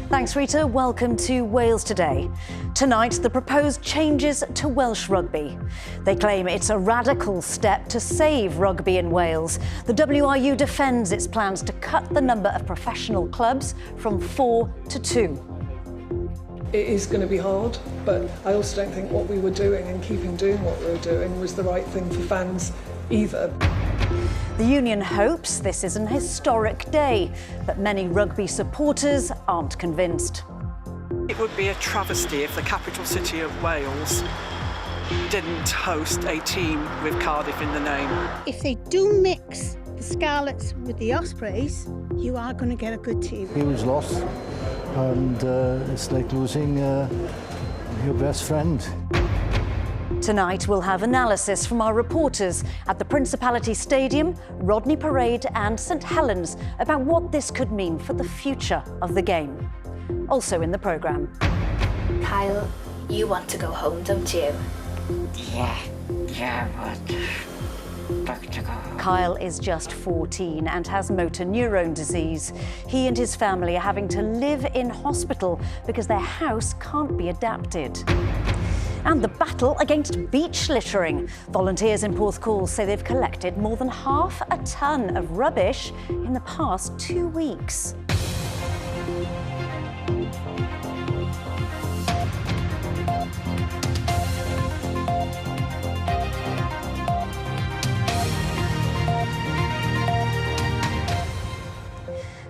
Thanks, Rita. Welcome to Wales Today. Tonight, the proposed changes to Welsh rugby. They claim it's a radical step to save rugby in Wales. The WRU defends its plans to cut the number of professional clubs from 4 to 2. It is going to be hard, but I also don't think what we were doing and keeping doing what we were doing was the right thing for fans either. The union hopes this is an historic day, but many rugby supporters aren't convinced. It would be a travesty if the capital city of Wales didn't host a team with Cardiff in the name. If they do mix the Scarlets with the Ospreys, you are going to get a good team. Huge loss, and it's like losing your best friend. Tonight, we'll have analysis from our reporters at the Principality Stadium, Rodney Parade and St Helens about what this could mean for the future of the game. Also in the programme. Kyle, you want to go home, don't you? Yeah, but back to go. Kyle is just 14 and has motor neurone disease. He and his family are having to live in hospital because their house can't be adapted. And the battle against beach littering. Volunteers in Porthcawl say they've collected more than 1/2 ton of rubbish in the past 2 weeks.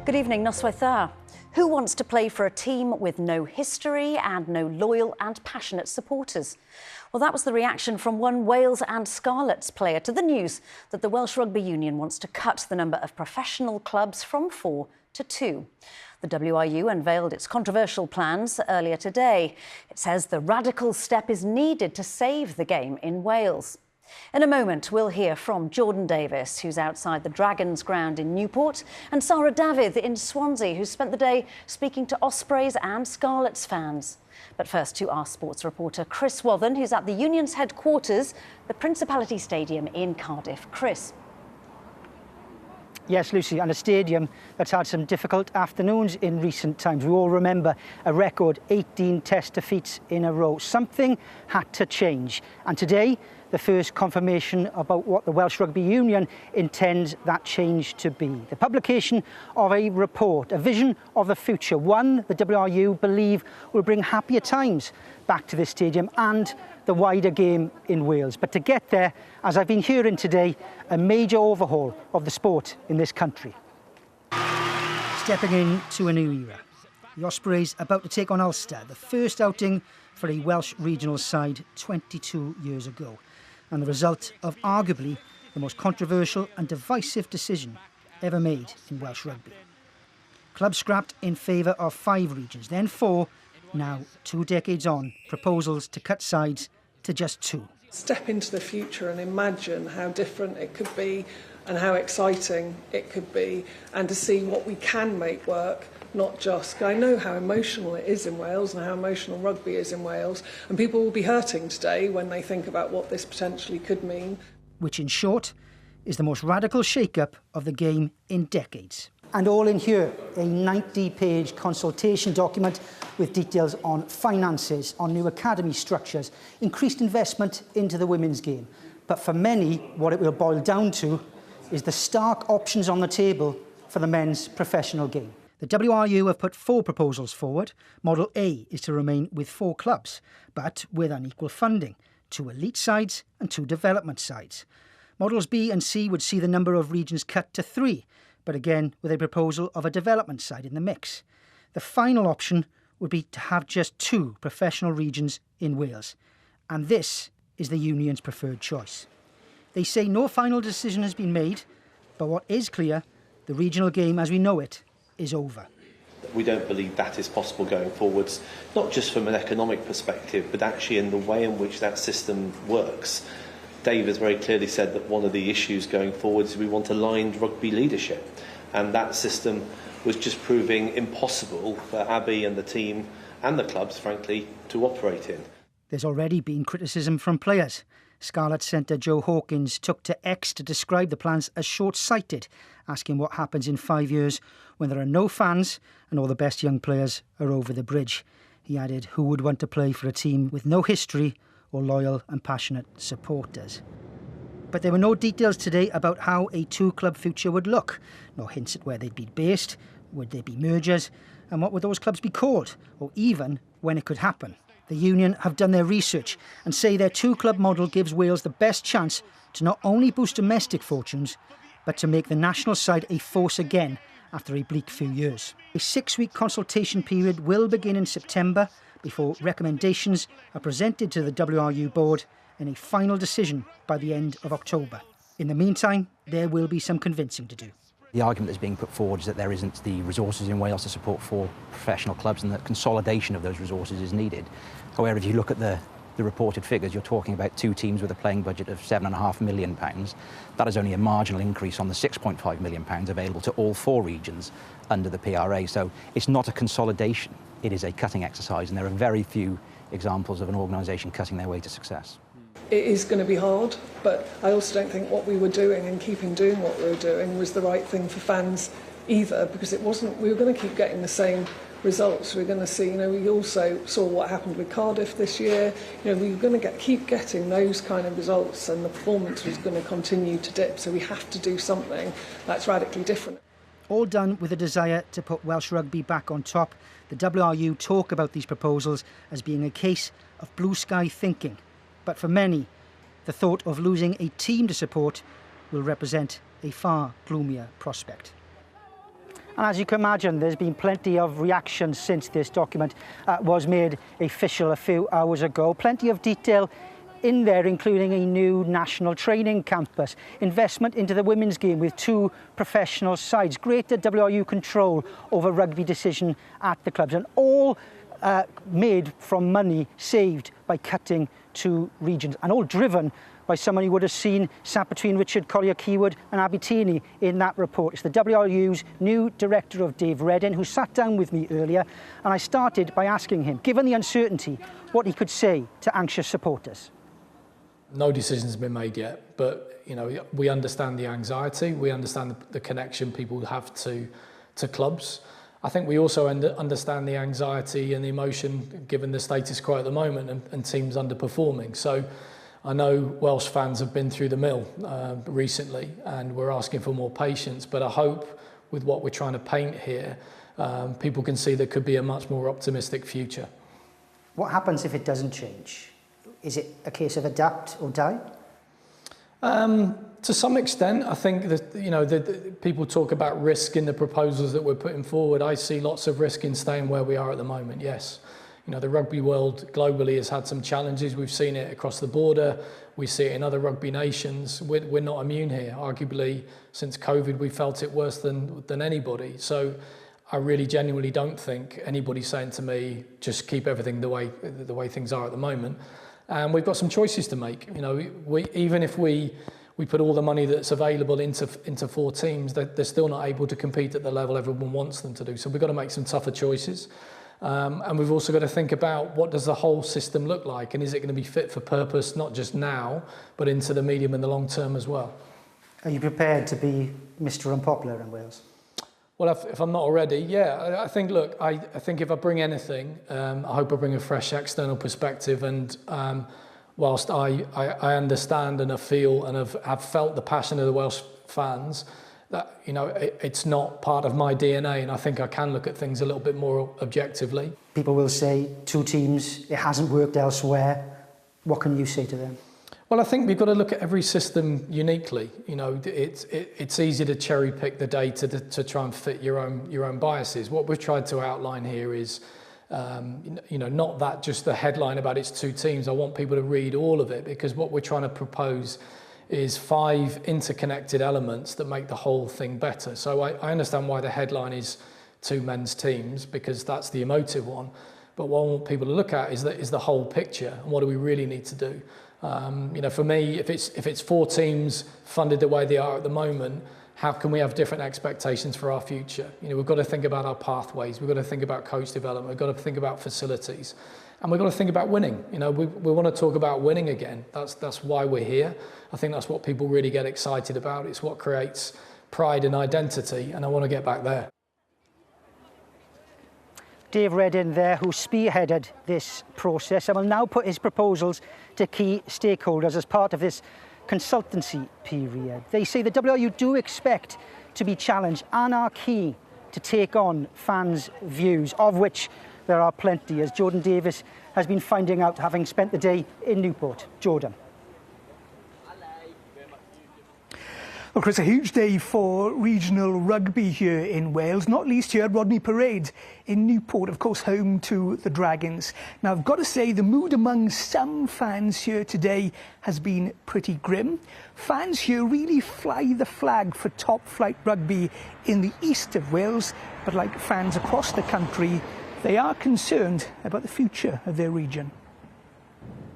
Good evening, noswaith dda. Who wants to play for a team with no history and no loyal and passionate supporters? Well, that was the reaction from one Wales and Scarlets player to the news that the Welsh Rugby Union wants to cut the number of professional clubs from 4 to 2. The WRU unveiled its controversial plans earlier today. It says the radical step is needed to save the game in Wales. In a moment, we'll hear from Jordan Davis, who's outside the Dragons ground in Newport, and Sarah David in Swansea, who spent the day speaking to Ospreys and Scarlets fans. But first to our sports reporter, Chris Wathen, who's at the Union's headquarters, the Principality Stadium in Cardiff. Chris. Yes, Lucy, and a stadium that's had some difficult afternoons in recent times. We all remember a record 18 test defeats in a row. Something had to change. And today, the first confirmation about what the Welsh Rugby Union intends that change to be. The publication of a report, a vision of the future, one the WRU believe will bring happier times back to this stadium and the wider game in Wales. But to get there, as I've been hearing today, a major overhaul of the sport in this country. Stepping into a new era. The Ospreys about to take on Ulster, the first outing for a Welsh regional side 22 years ago. And the result of arguably the most controversial and divisive decision ever made in Welsh rugby. Clubs scrapped in favour of 5 regions, then 4, now 2 decades on, proposals to cut sides to just 2. Step into the future and imagine how different it could be and how exciting it could be, and to see what we can make work. Not just, I know how emotional it is in Wales and how emotional rugby is in Wales, and people will be hurting today when they think about what this potentially could mean. Which, in short, is the most radical shake-up of the game in decades. And all in here, a 90-page consultation document with details on finances, on new academy structures, increased investment into the women's game. But for many, what it will boil down to is the stark options on the table for the men's professional game. The WRU have put 4 proposals forward. Model A is to remain with 4 clubs, but with unequal funding, 2 elite sides and 2 development sides. Models B and C would see the number of regions cut to 3, but again with a proposal of a development side in the mix. The final option would be to have just 2 professional regions in Wales, and this is the union's preferred choice. They say no final decision has been made, but what is clear, the regional game as we know it is over. We don't believe that is possible going forwards, not just from an economic perspective, but actually in the way in which that system works. Dave has very clearly said that one of the issues going forwards is we want aligned rugby leadership, and that system was just proving impossible for Abbey and the team and the clubs, frankly, to operate in. There's already been criticism from players. Scarlet centre Joe Hawkins took to X to describe the plans as short-sighted, asking what happens in 5 years when there are no fans and all the best young players are over the bridge. He added, who would want to play for a team with no history or loyal and passionate supporters? But there were no details today about how a two-club future would look. No hints at where they'd be based, would there be mergers, and what would those clubs be called, or even when it could happen. The union have done their research and say their two-club model gives Wales the best chance to not only boost domestic fortunes, but to make the national side a force again after a bleak few years. A 6-week consultation period will begin in September before recommendations are presented to the WRU board and a final decision by the end of October. In the meantime, there will be some convincing to do. The argument that's being put forward is that there isn't the resources in Wales to support 4 professional clubs and that consolidation of those resources is needed. However, if you look at the reported figures, you're talking about 2 teams with a playing budget of £7.5 million. That is only a marginal increase on the £6.5 million available to all 4 regions under the PRA. So it's not a consolidation, it is a cutting exercise, and there are very few examples of an organisation cutting their way to success. It is going to be hard, but I also don't think what we were doing and keeping doing what we were doing was the right thing for fans either, because it wasn't. We were going to keep getting the same results. We were going to see, we also saw what happened with Cardiff this year. We were going to keep getting those kind of results, and the performance was going to continue to dip. So we have to do something that's radically different. All done with a desire to put Welsh rugby back on top. The WRU talk about these proposals as being a case of blue sky thinking. But for many, the thought of losing a team to support will represent a far gloomier prospect. And as you can imagine, there's been plenty of reactions since this document was made official a few hours ago. Plenty of detail in there, including a new national training campus, investment into the women's game with 2 professional sides, greater WRU control over rugby decision at the clubs, and all made from money saved by cutting 2 regions, and all driven by someone you would have seen sat between Richard Collier-Keywood and Abby Tierney in that report. It's the WRU's new director of Dave Redden, who sat down with me earlier, and I started by asking him, given the uncertainty, what he could say to anxious supporters. No decision's been made yet, but we understand the anxiety, we understand the connection people have to clubs. I think we also understand the anxiety and the emotion given the status quo at the moment and teams underperforming. So I know Welsh fans have been through the mill recently, and we're asking for more patience, but I hope with what we're trying to paint here, people can see there could be a much more optimistic future. What happens if it doesn't change? Is it a case of adapt or die? To some extent, I think that people talk about risk in the proposals that we're putting forward. I see lots of risk in staying where we are at the moment, yes. The rugby world globally has had some challenges. We've seen it across the border. We see it in other rugby nations. We're not immune here. Arguably, since COVID, we felt it worse than anybody. So I really genuinely don't think anybody's saying to me, just keep everything the way things are at the moment. And we've got some choices to make. Even if we put all the money that's available into 4 teams, they're still not able to compete at the level everyone wants them to do. So we've got to make some tougher choices. And we've also got to think about what does the whole system look like, and is it going to be fit for purpose, not just now, but into the medium and the long term as well. Are you prepared to be Mr. Unpopular in Wales? Well, if I'm not already, yeah. I think, look, I think if I bring anything, I hope I bring a fresh external perspective. And whilst I understand and I feel and have felt the passion of the Welsh fans, that it's not part of my DNA, and I think I can look at things a little bit more objectively. People will say 2 teams, it hasn't worked elsewhere. What can you say to them? Well, I think we've got to look at every system uniquely. It's easy to cherry pick the data to try and fit your own biases. What we've tried to outline here is, not that just the headline about it's 2 teams. I want people to read all of it, because what we're trying to propose is 5 interconnected elements that make the whole thing better. So I understand why the headline is 2 men's teams, because that's the emotive one. But what I want people to look at is the whole picture, and what do we really need to do. For me, if it's 4 teams funded the way they are at the moment, how can we have different expectations for our future? You know, we've got to think about our pathways, we've got to think about coach development, we've got to think about facilities, and we've got to think about winning. You know, we want to talk about winning again. That's why we're here. I think that's what people really get excited about. It's what creates pride and identity, and I want to get back there. Dave Reddin there, who spearheaded this process and will now put his proposals to key stakeholders as part of this consultancy period. They say the WRU do expect to be challenged and are key to take on fans' views, of which there are plenty, as Jordan Davis has been finding out, having spent the day in Newport. Jordan. Well, Chris, a huge day for regional rugby here in Wales, not least here at Rodney Parade in Newport, of course, home to the Dragons. Now, I've got to say, the mood among some fans here today has been pretty grim. Fans here really fly the flag for top-flight rugby in the east of Wales, but like fans across the country, they are concerned about the future of their region.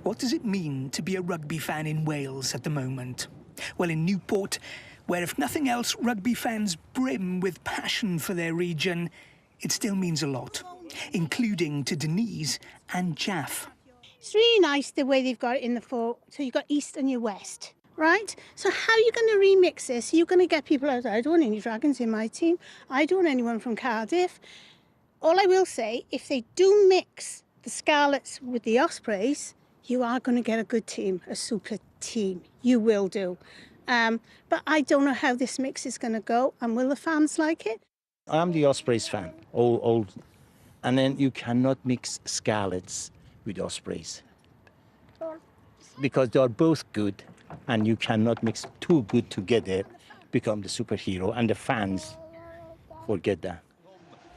What does it mean to be a rugby fan in Wales at the moment? Well, in Newport, where if nothing else, rugby fans brim with passion for their region, it still means a lot, including to Denise and Jaff. It's really nice the way they've got it in the four, so you've got east and your west, right? So how are you going to remix this? You're going to get people out, I don't want any Dragons in my team, I don't want anyone from Cardiff. All I will say, if they do mix the Scarlets with the Ospreys, you are going to get a good team, a super team. You will do. But I don't know how this mix is going to go, and will the fans like it? I'm the Ospreys fan, old. And then you cannot mix Scarlets with Ospreys, because they are both good, and you cannot mix too good together, become the superhero, and the fans forget that.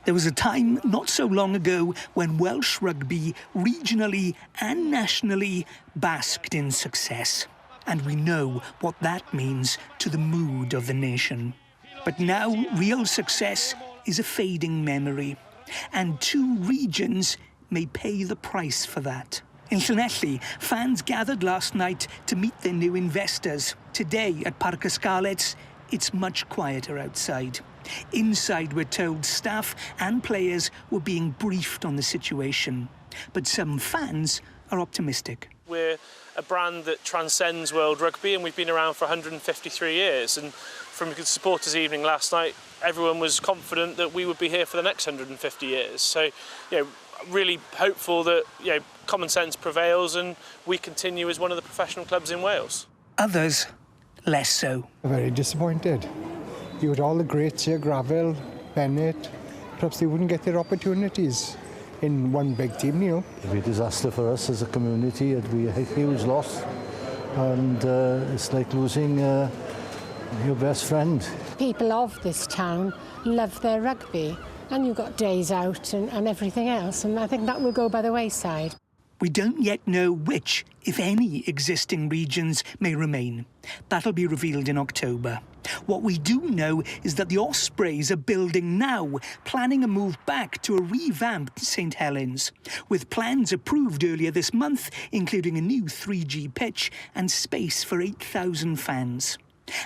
There was a time not so long ago when Welsh rugby, regionally and nationally, basked in success. And we know what that means to the mood of the nation. But now real success is a fading memory, and two regions may pay the price for that. In Llanelli, fans gathered last night to meet their new investors. Today at Parc y Scarlets, it's much quieter outside. Inside, we're told staff and players were being briefed on the situation. But some fans are optimistic. We're a brand that transcends world rugby, and we've been around for 153 years. And from the supporters' evening last night, everyone was confident that we would be here for the next 150 years. So, really hopeful that, common sense prevails and we continue as one of the professional clubs in Wales. Others, less so. Very disappointed. You had all the greats here, Gravel, Bennett. Perhaps they wouldn't get their opportunities in one big team, It'd be a disaster for us as a community. It'd be a huge loss. And it's like losing your best friend. People of this town love their rugby, and you've got days out and everything else, and I think that will go by the wayside. We don't yet know which, if any, existing regions may remain. That'll be revealed in October. What we do know is that the Ospreys are building now, planning a move back to a revamped St Helens, with plans approved earlier this month, including a new 3G pitch and space for 8,000 fans.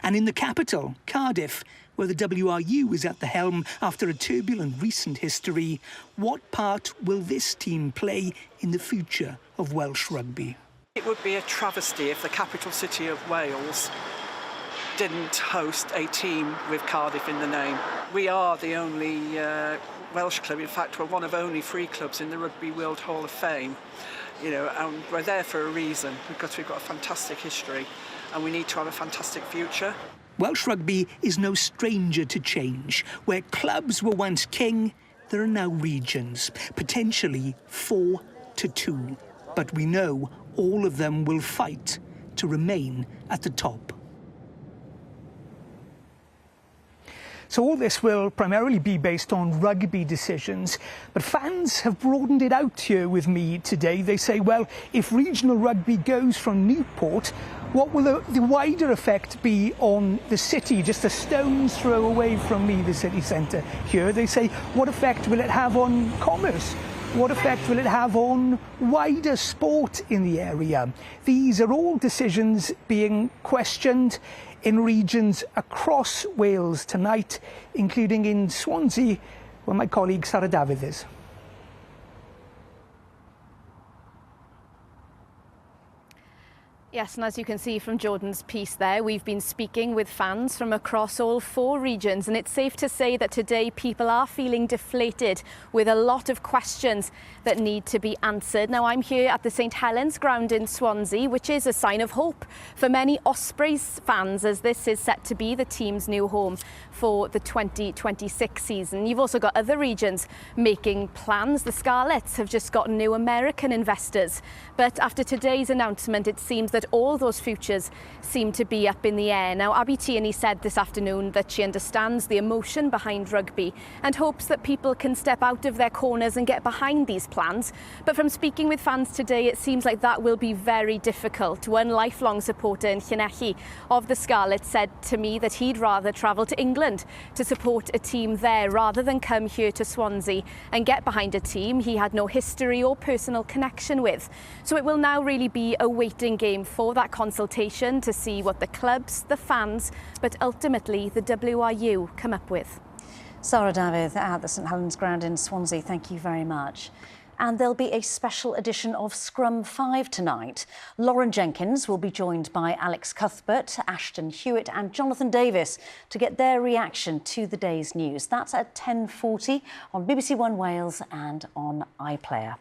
And in the capital, Cardiff, where the WRU is at the helm after a turbulent recent history, what part will this team play in the future of Welsh rugby? It would be a travesty if the capital city of Wales didn't host a team with Cardiff in the name. We are the only Welsh club, in fact we're one of only 3 clubs in the Rugby World Hall of Fame, and we're there for a reason, because we've got a fantastic history and we need to have a fantastic future. Welsh rugby is no stranger to change. Where clubs were once king, there are now regions, potentially 4 to 2. But we know all of them will fight to remain at the top. So all this will primarily be based on rugby decisions, but fans have broadened it out here with me today. They say, well, if regional rugby goes from Newport, what will the wider effect be on the city, just a stone's throw away from me, the city centre here? They say, what effect will it have on commerce? What effect will it have on wider sport in the area? These are all decisions being questioned in regions across Wales tonight, including in Swansea, where my colleague Sarah Davies is. Yes, and as you can see from Jordan's piece there, we've been speaking with fans from across all 4 regions, and it's safe to say that today people are feeling deflated with a lot of questions that need to be answered. Now, I'm here at the St Helens ground in Swansea, which is a sign of hope for many Ospreys fans, as this is set to be the team's new home for the 2026 season. You've also got other regions making plans. The Scarlets have just got new American investors, but after today's announcement, it seems that all those futures seem to be up in the air. Now, Abby Tierney said this afternoon that she understands the emotion behind rugby and hopes that people can step out of their corners and get behind these plans. But from speaking with fans today, it seems like that will be very difficult. One lifelong supporter in Llanelli of the Scarlets said to me that he'd rather travel to England to support a team there rather than come here to Swansea and get behind a team he had no history or personal connection with. So it will now really be a waiting game for that consultation to see what the clubs, the fans, but ultimately the WRU come up with. Sarah Davies at the St Helens ground in Swansea, thank you very much. And there'll be a special edition of Scrum 5 tonight. Lauren Jenkins will be joined by Alex Cuthbert, Ashton Hewitt and Jonathan Davis to get their reaction to the day's news. That's at 10:40 on BBC One Wales and on iPlayer.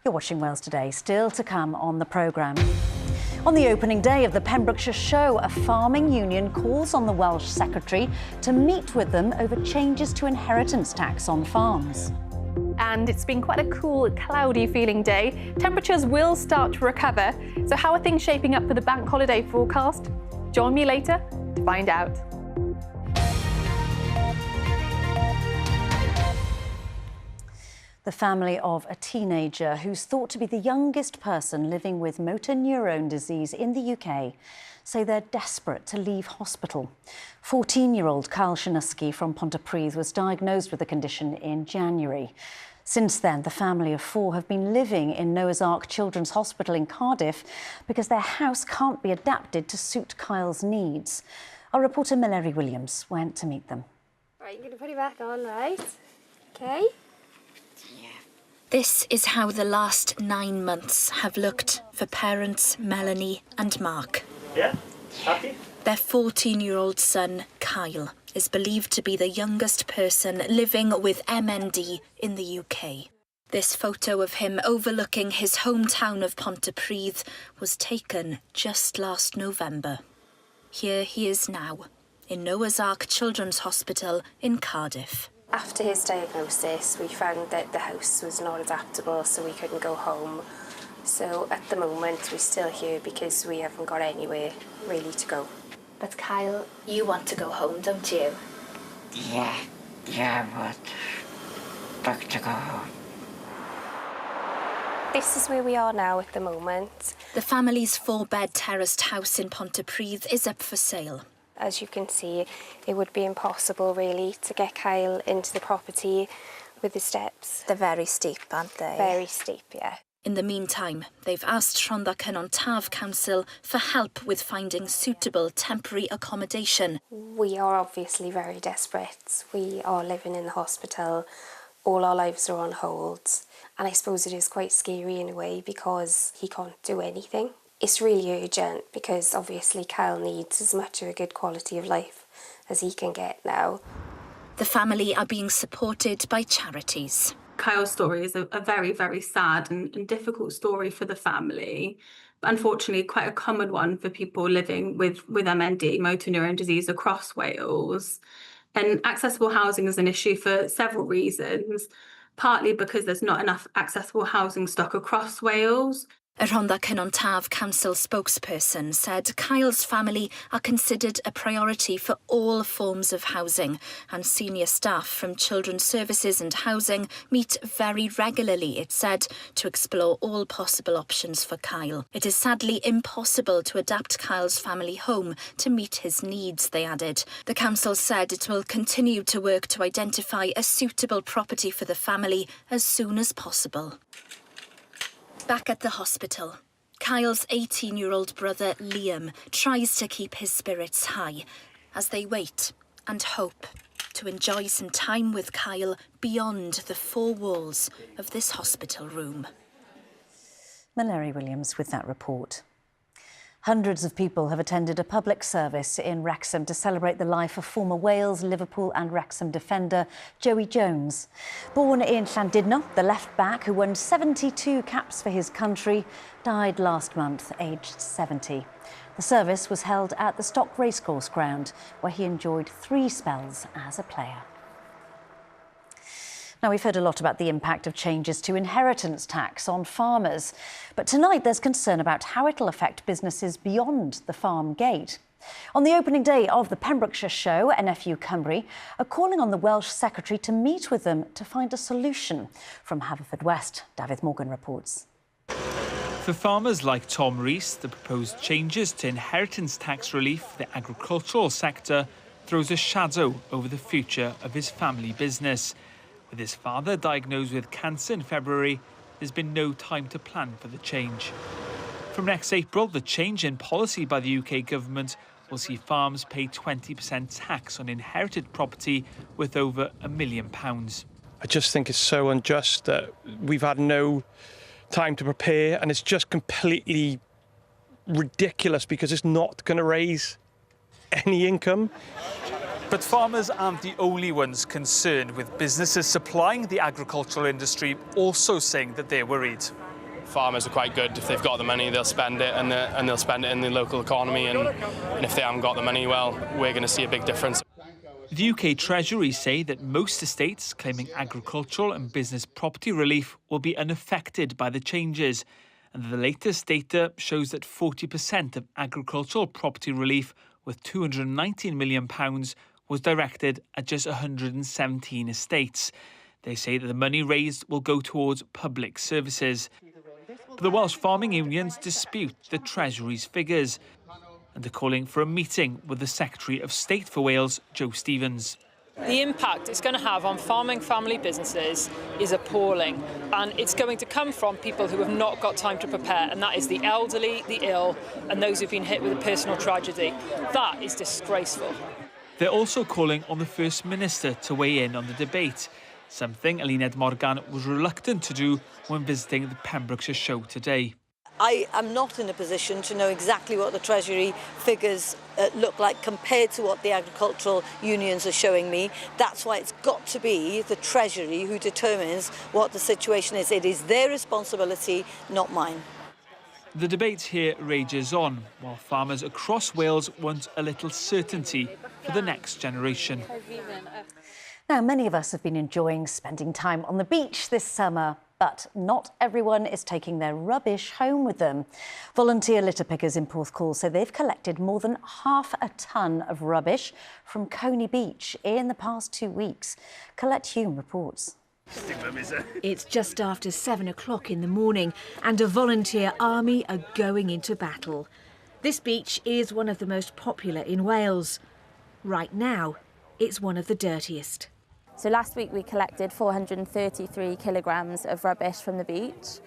You're watching Wales Today, still to come on the programme. On the opening day of the Pembrokeshire Show, a farming union calls on the Welsh Secretary to meet with them over changes to inheritance tax on farms. And it's been quite a cool, cloudy feeling day. Temperatures will start to recover. So how are things shaping up for the bank holiday forecast? Join me later to find out. The family of a teenager who's thought to be the youngest person living with motor neurone disease in the UK say they're desperate to leave hospital. 14-year-old Kyle Shinuski from Pontypridd was diagnosed with the condition in January. Since then, the family of 4 have been living in Noah's Ark Children's Hospital in Cardiff because their house can't be adapted to suit Kyle's needs. Our reporter Millery Williams went to meet them. Right, you're going to put it back on, right? Okay. This is how the last 9 months have looked for parents Melanie and Mark. Yeah? Happy? Their 14-year-old son, Kyle, is believed to be the youngest person living with MND in the UK. This photo of him overlooking his hometown of Pontypridd was taken just last November. Here he is now, in Noah's Ark Children's Hospital in Cardiff. After his diagnosis, we found that the house was not adaptable, so we couldn't go home. So at the moment, we're still here because we haven't got anywhere really to go. But Kyle, you want to go home, don't you? Yeah, but back to go home. This is where we are now at the moment. The family's 4-bed terraced house in Pontypridd is up for sale. As you can see, it would be impossible really to get Kyle into the property with the steps. They're very steep, aren't they? Very steep, yeah. In the meantime, they've asked Rhondda Cynon Council for help with finding suitable temporary accommodation. We are obviously very desperate. We are living in the hospital. All our lives are on hold. And I suppose it is quite scary in a way because he can't do anything. It's really urgent because obviously Kyle needs as much of a good quality of life as he can get now. The family are being supported by charities. Kyle's story is a very, very sad and difficult story for the family, but unfortunately quite a common one for people living with MND, motor neurone disease, across Wales. And accessible housing is an issue for several reasons, partly because there's not enough accessible housing stock across Wales. A Rhondda Cynon Council spokesperson said Kyle's family are considered a priority for all forms of housing, and senior staff from Children's Services and Housing meet very regularly, it said, to explore all possible options for Kyle. It is sadly impossible to adapt Kyle's family home to meet his needs, they added. The council said it will continue to work to identify a suitable property for the family as soon as possible. Back at the hospital, Kyle's 18-year-old brother Liam tries to keep his spirits high as they wait and hope to enjoy some time with Kyle beyond the four walls of this hospital room. Mallory Williams with that report. Hundreds of people have attended a public service in Wrexham to celebrate the life of former Wales, Liverpool and Wrexham defender Joey Jones. Born in Llandudno, the left-back who won 72 caps for his country, died last month, aged 70. The service was held at the Stock Racecourse ground, where he enjoyed 3 spells as a player. Now, we've heard a lot about the impact of changes to inheritance tax on farmers. But tonight there's concern about how it'll affect businesses beyond the farm gate. On the opening day of the Pembrokeshire show, NFU Cymru are calling on the Welsh Secretary to meet with them to find a solution. From Haverfordwest, David Morgan reports. For farmers like Tom Rees, the proposed changes to inheritance tax relief for the agricultural sector throws a shadow over the future of his family business. With his father diagnosed with cancer in February, there's been no time to plan for the change. From next April, the change in policy by the UK government will see farms pay 20% tax on inherited property worth over £1 million. I just think it's so unjust that we've had no time to prepare, and it's just completely ridiculous because it's not going to raise any income. But farmers aren't the only ones concerned, with businesses supplying the agricultural industry also saying that they're worried. Farmers are quite good. If they've got the money, they'll spend it, and they'll spend it in the local economy. And if they haven't got the money, well, we're going to see a big difference. The UK Treasury say that most estates claiming agricultural and business property relief will be unaffected by the changes. And the latest data shows that 40% of agricultural property relief worth £219 million was directed at just 117 estates. They say that the money raised will go towards public services. But the Welsh farming unions dispute the Treasury's figures and are calling for a meeting with the Secretary of State for Wales, Joe Stevens. The impact it's going to have on farming family businesses is appalling, and it's going to come from people who have not got time to prepare, and that is the elderly, the ill, and those who've been hit with a personal tragedy. That is disgraceful. They're also calling on the First Minister to weigh in on the debate, something Eluned Morgan was reluctant to do when visiting the Pembrokeshire show today. I am not in a position to know exactly what the Treasury figures look like compared to what the agricultural unions are showing me. That's why it's got to be the Treasury who determines what the situation is. It is their responsibility, not mine. The debate here rages on, while farmers across Wales want a little certainty for the next generation. Now, many of us have been enjoying spending time on the beach this summer, but not everyone is taking their rubbish home with them. Volunteer litter pickers in Porthcawl say they've collected more than 1/2 tonne of rubbish from Coney Beach in the past 2 weeks. Colette Hume reports. It's just after 7 o'clock in the morning and a volunteer army are going into battle. This beach is one of the most popular in Wales. Right now, it's one of the dirtiest. So last week we collected 433 kilograms of rubbish from the beach.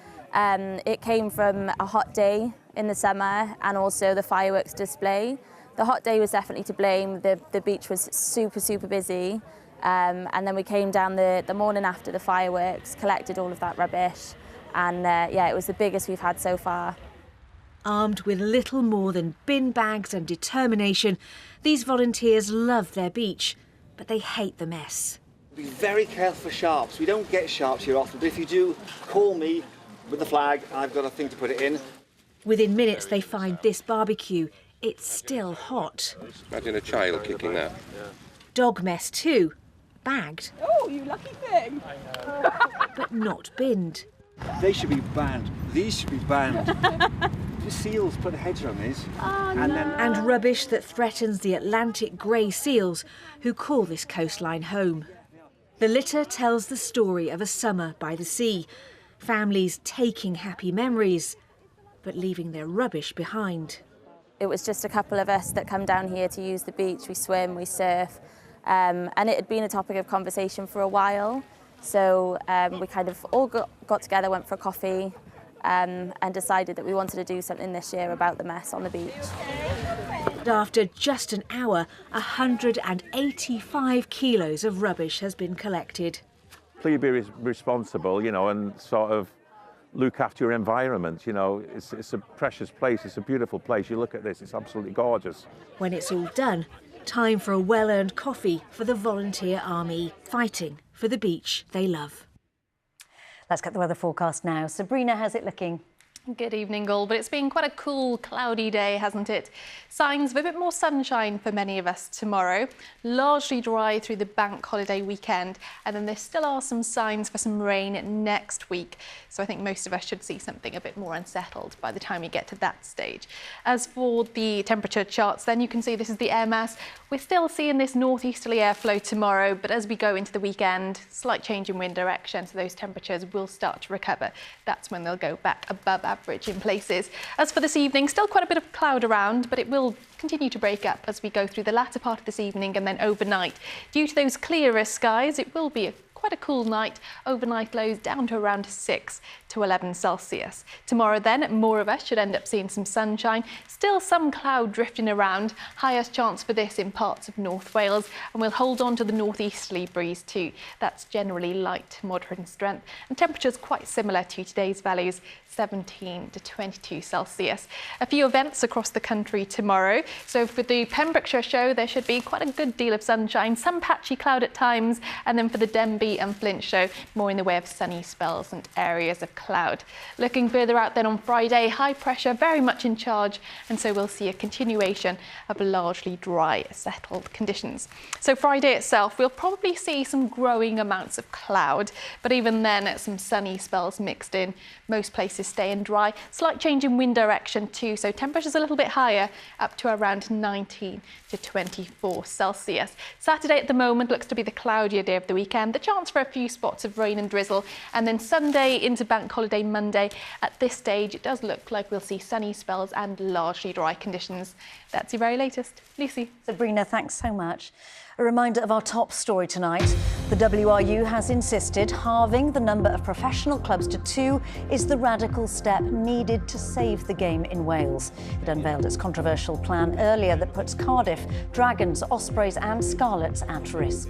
It came from a hot day in the summer and also the fireworks display. The hot day was definitely to blame. The beach was super busy. And then we came down the morning after the fireworks, collected all of that rubbish. And yeah, it was the biggest we've had so far. Armed with little more than bin bags and determination, these volunteers love their beach, but they hate the mess. Be very careful for sharps. We don't get sharps here often, but if you do, call me with the flag. I've got a thing to put it in. Within minutes, they find this barbecue. It's still hot. Imagine a child kicking that. Dog mess too, bagged. Oh, you lucky thing! But not binned. They should be banned. These should be banned. The seals put a hedge around these. And rubbish that threatens the Atlantic grey seals who call this coastline home. The litter tells the story of a summer by the sea. Families taking happy memories, but leaving their rubbish behind. It was just a couple of us that come down here to use the beach. We swim, we surf, and it had been a topic of conversation for a while. So we kind of all got together, went for a coffee, and decided that we wanted to do something this year about the mess on the beach. After just an hour, 185 kilos of rubbish has been collected. Please be responsible, you know, and sort of look after your environment. You know, it's a precious place, it's a beautiful place. You look at this, it's absolutely gorgeous. When it's all done, time for a well-earned coffee for the volunteer army, fighting for the beach they love. Let's get the weather forecast now. Sabrina, how's it looking? Good evening, all. But it's been quite a cool, cloudy day, hasn't it? Signs of a bit more sunshine for many of us tomorrow. Largely dry through the bank holiday weekend. And then there still are some signs for some rain next week. So I think most of us should see something a bit more unsettled by the time we get to that stage. As for the temperature charts, then you can see this is the air mass. We're still seeing this northeasterly airflow tomorrow, but as we go into the weekend, slight change in wind direction, so those temperatures will start to recover. That's when they'll go back above average in places. As for this evening, still quite a bit of cloud around, but it will continue to break up as we go through the latter part of this evening and then overnight. Due to those clearer skies, it will be quite a cool night. Overnight lows down to around 6 to 11 Celsius. Tomorrow then, more of us should end up seeing some sunshine. Still some cloud drifting around. Highest chance for this in parts of North Wales, and we'll hold on to the northeasterly breeze too. That's generally light to moderate in strength, and temperatures quite similar to today's values, 17 to 22 Celsius. A few events across the country tomorrow. So for the Pembrokeshire show, there should be quite a good deal of sunshine, some patchy cloud at times, and then for the Denbigh and Flint show, more in the way of sunny spells and areas of cloud. Looking further out then on Friday, high pressure very much in charge, and so we'll see a continuation of largely dry, settled conditions. So Friday itself, we'll probably see some growing amounts of cloud, but even then, some sunny spells mixed in. Most places staying dry. Slight change in wind direction too, so temperatures a little bit higher, up to around 19 to 24 Celsius. Saturday at the moment looks to be the cloudier day of the weekend. The chance for a few spots of rain and drizzle, and then Sunday into bank holiday Monday. At this stage, it does look like we'll see sunny spells and largely dry conditions. That's your very latest. Lucy. Sabrina, thanks so much. A reminder of our top story tonight. The WRU has insisted halving the number of professional clubs to 2 is the radical step needed to save the game in Wales. It unveiled its controversial plan earlier that puts Cardiff, Dragons, Ospreys and Scarlets at risk.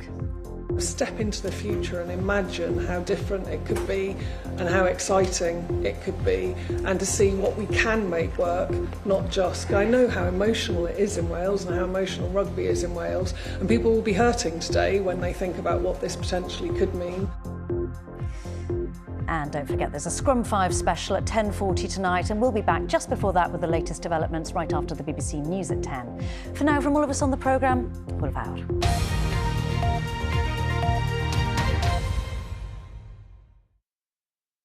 Step into the future and imagine how different it could be and how exciting it could be, and to see what we can make work, not just... I know how emotional it is in Wales and how emotional rugby is in Wales, and people will be hurting today when they think about what this potentially could mean. And don't forget, there's a Scrum 5 special at 10:40 tonight, and we'll be back just before that with the latest developments right after the BBC News at 10. For now, from all of us on the programme, we're out.